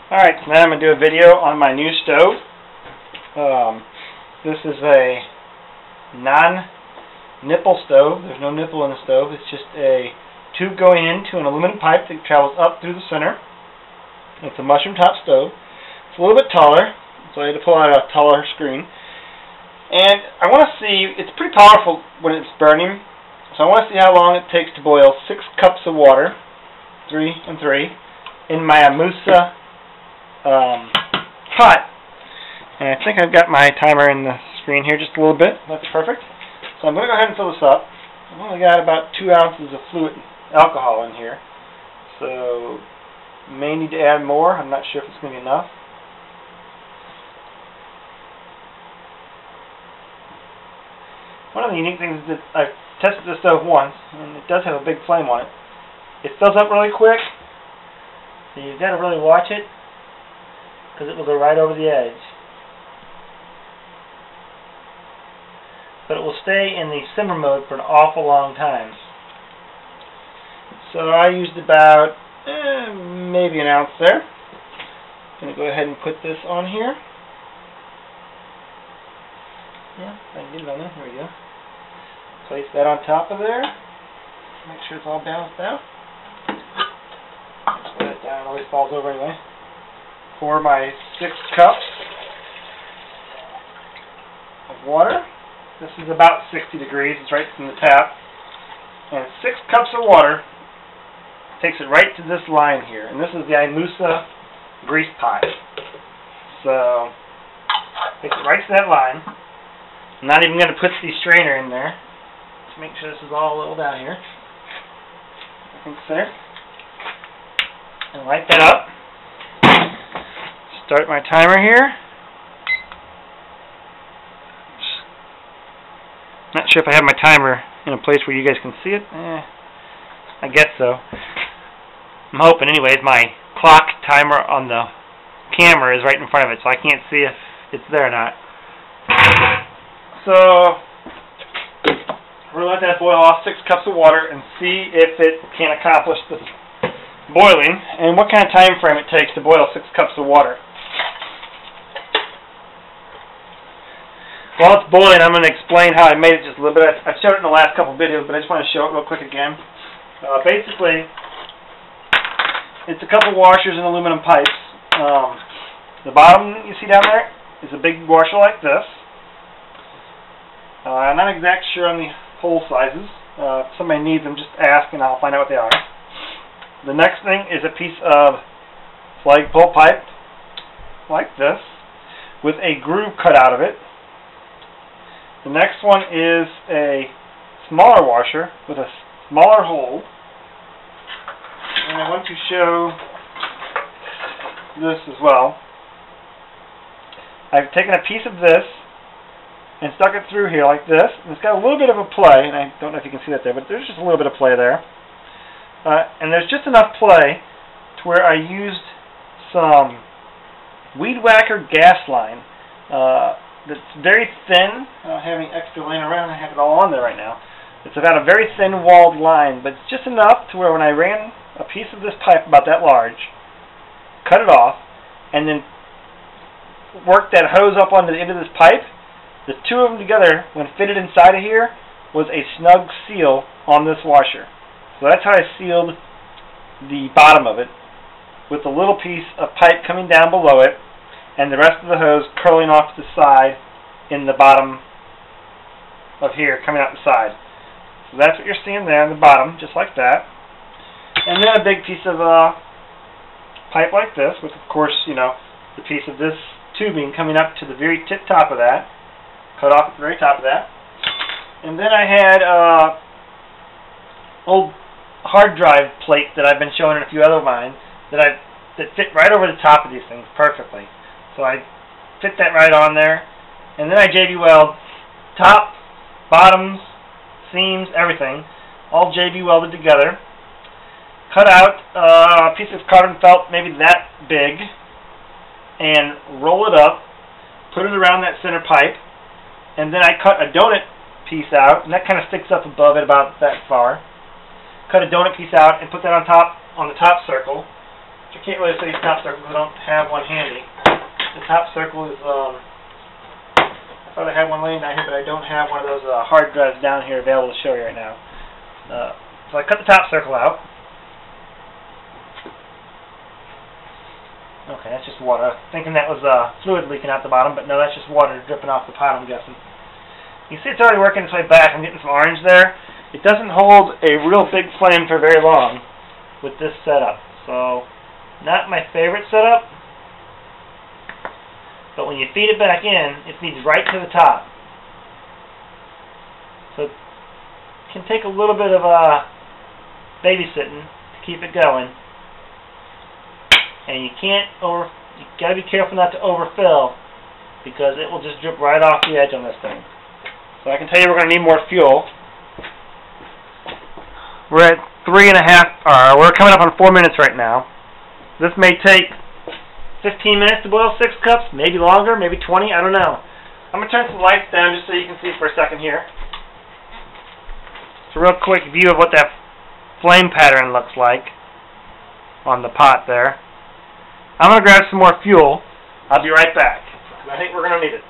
Alright, so now I'm going to do a video on my new stove. This is a non-nipple stove. There's no nipple in the stove. It's just a tube going into an aluminum pipe that travels up through the center. It's a mushroom top stove. It's a little bit taller, so I had to pull out a taller screen. And I want to see, it's pretty powerful when it's burning, so I want to see how long it takes to boil 6 cups of water, 3 and 3, in my IMUSA pot. And I think I've got my timer in the screen here just a little bit. That's perfect. So I'm going to go ahead and fill this up. I've only got about 2 ounces of fluid alcohol in here, so may need to add more. I'm not sure if it's going to be enough. One of the unique things is that I've tested this stove once, and it does have a big flame on it. It fills up really quick, so you've got to really watch it, because it will go right over the edge. But it will stay in the simmer mode for an awful long time. So I used about maybe an ounce there. I'm going to go ahead and put this on here. Yeah, I can get it on there. Here we go. Place that on top of there. Make sure it's all balanced out. Just let it down. It always falls over anyway. Pour my 6 cups of water. This is about 60 degrees. It's right from the tap. And 6 cups of water takes it right to this line here. And this is the IMUSA grease pot. So, takes it right to that line. I'm not even going to put the strainer in there. Just make sure this is all leveled out here. I think so. And light that up. Start my timer here. Not sure if I have my timer in a place where you guys can see it. I guess so. I'm hoping anyways. My clock timer on the camera is right in front of it, so I can't see if it's there or not. So we're going to let that boil off 6 cups of water and see if it can accomplish the boiling and what kind of time frame it takes to boil 6 cups of water. While it's boiling, I'm going to explain how I made it just a little bit. I've showed it in the last couple of videos, but I just want to show it real quick again. Basically, it's a couple washers and aluminum pipes. The bottom you see down there is a big washer like this. I'm not exact sure on the hole sizes. If somebody needs them, just ask and I'll find out what they are. The next thing is a piece of flagpole pipe like this with a groove cut out of it. The next one is a smaller washer with a smaller hole. And I want to show this as well. I've taken a piece of this and stuck it through here like this. And it's got a little bit of a play, and I don't know if you can see that there, but there's just a little bit of play there. And there's just enough play to where I used some weed whacker gas line that's very thin. Having extra laying around, I have it all on there right now. It's about a very thin walled line, but it's just enough to where when I ran a piece of this pipe about that large, cut it off, and then worked that hose up onto the end of this pipe, the two of them together, when fitted inside of here, was a snug seal on this washer. So that's how I sealed the bottom of it, with a little piece of pipe coming down below it, and the rest of the hose curling off to the side in the bottom of here, coming out the side. So that's what you're seeing there on the bottom, just like that. And then a big piece of pipe like this, with of course, you know, the piece of this tubing coming up to the very tip top of that, cut off at the very top of that. And then I had old hard drive plate that I've been showing in a few other of mine that fit right over the top of these things perfectly. So I fit that right on there, and then I JB weld top, bottoms, seams, everything, all JB welded together. Cut out a piece of carbon felt maybe that big, and roll it up, put it around that center pipe, and then I cut a donut piece out, and that kind of sticks up above it about that far. Cut a donut piece out and put that on top, on the top circle. I can't really see these top circles. I don't have one handy. The top circle is, I thought I had one laying down here, but I don't have one of those hard drives down here available to show you right now. So I cut the top circle out. Okay, that's just water. I was thinking that was fluid leaking out the bottom, but no, that's just water dripping off the pot, I'm guessing. You see it's already working its way back. I'm getting some orange there. It doesn't hold a real big flame for very long with this setup. So, not my favorite setup. But when you feed it back in, it feeds right to the top. So, it can take a little bit of babysitting to keep it going. And you gotta be careful not to overfill, because it will just drip right off the edge on this thing. So I can tell you we're gonna need more fuel. We're at 3.5, we're coming up on 4 minutes right now. This may take 15 minutes to boil 6 cups, maybe longer, maybe 20, I don't know. I'm gonna turn some lights down just so you can see for a second here. It's a real quick view of what that flame pattern looks like on the pot there. I'm going to grab some more fuel. I'll be right back. I think we're going to need it.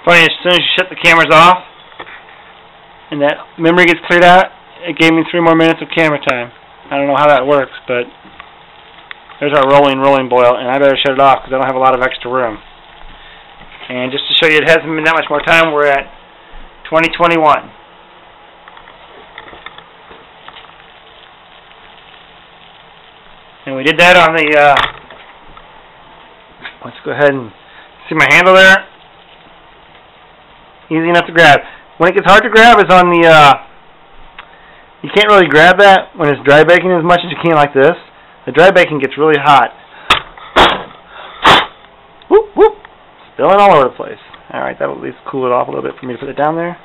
Funny, as soon as you shut the cameras off and that memory gets cleared out, it gave me 3 more minutes of camera time. I don't know how that works, but there's our rolling boil, and I better shut it off because I don't have a lot of extra room. And just to show you it hasn't been that much more time, we're at 2021. And we did that on the, let's go ahead and see my handle there. Easy enough to grab. When it gets hard to grab is on the, you can't really grab that when it's dry baking as much as you can like this. The dry baking gets really hot. Whoop, whoop. Spilling all over the place. Alright, that'll at least cool it off a little bit for me to put it down there.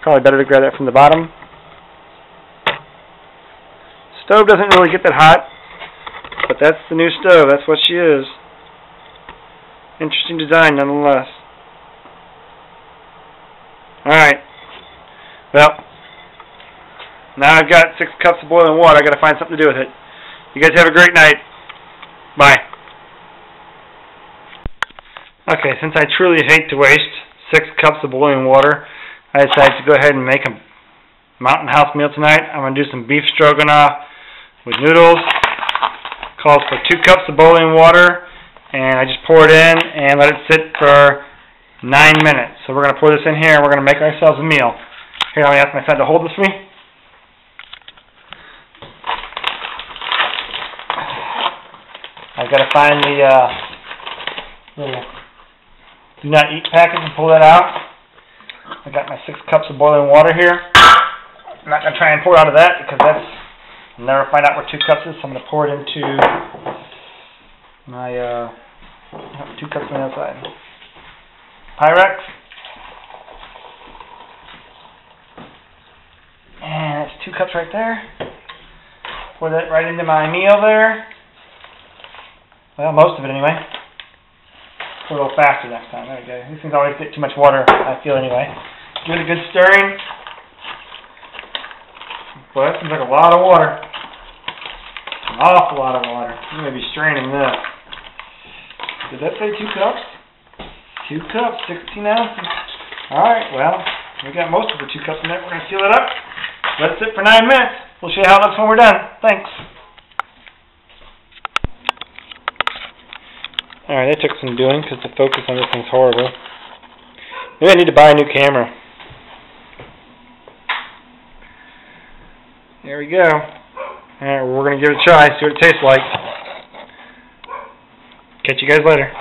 Probably better to grab that from the bottom. Stove doesn't really get that hot, but that's the new stove. That's what she is. Interesting design nonetheless. Alright, well, now I've got 6 cups of boiling water. I've got to find something to do with it. You guys have a great night. Bye. Okay, since I truly hate to waste 6 cups of boiling water, I decided to go ahead and make a mountain house meal tonight. I'm going to do some beef stroganoff with noodles. Calls for 2 cups of boiling water, and I just pour it in and let it sit for 9 minutes. So we're going to pour this in here and we're going to make ourselves a meal. Here, let me ask my son to hold this for me. I've got to find the little do not eat package and pull that out. I've got my 6 cups of boiling water here. I'm not going to try and pour out of that because that's, I'll never find out where 2 cups is, so I'm going to pour it into my 2 cups on the outside. Pyrex. And that's 2 cups right there. Pour that right into my meal there. Well, most of it anyway. Pour it a little faster next time. There we go. These things always get too much water, I feel anyway. Give it a good stirring. Boy, that seems like a lot of water. An awful lot of water. I'm going to be straining this. Did that say 2 cups? 2 cups, 16 ounces. Alright, well, we got most of the 2 cups in there. We're going to seal it up. Let it sit for 9 minutes. We'll show you how it looks when we're done. Thanks. Alright, that took some doing because the focus on this thing's horrible. Maybe I need to buy a new camera. There we go. Alright, we're going to give it a try, see what it tastes like. Catch you guys later.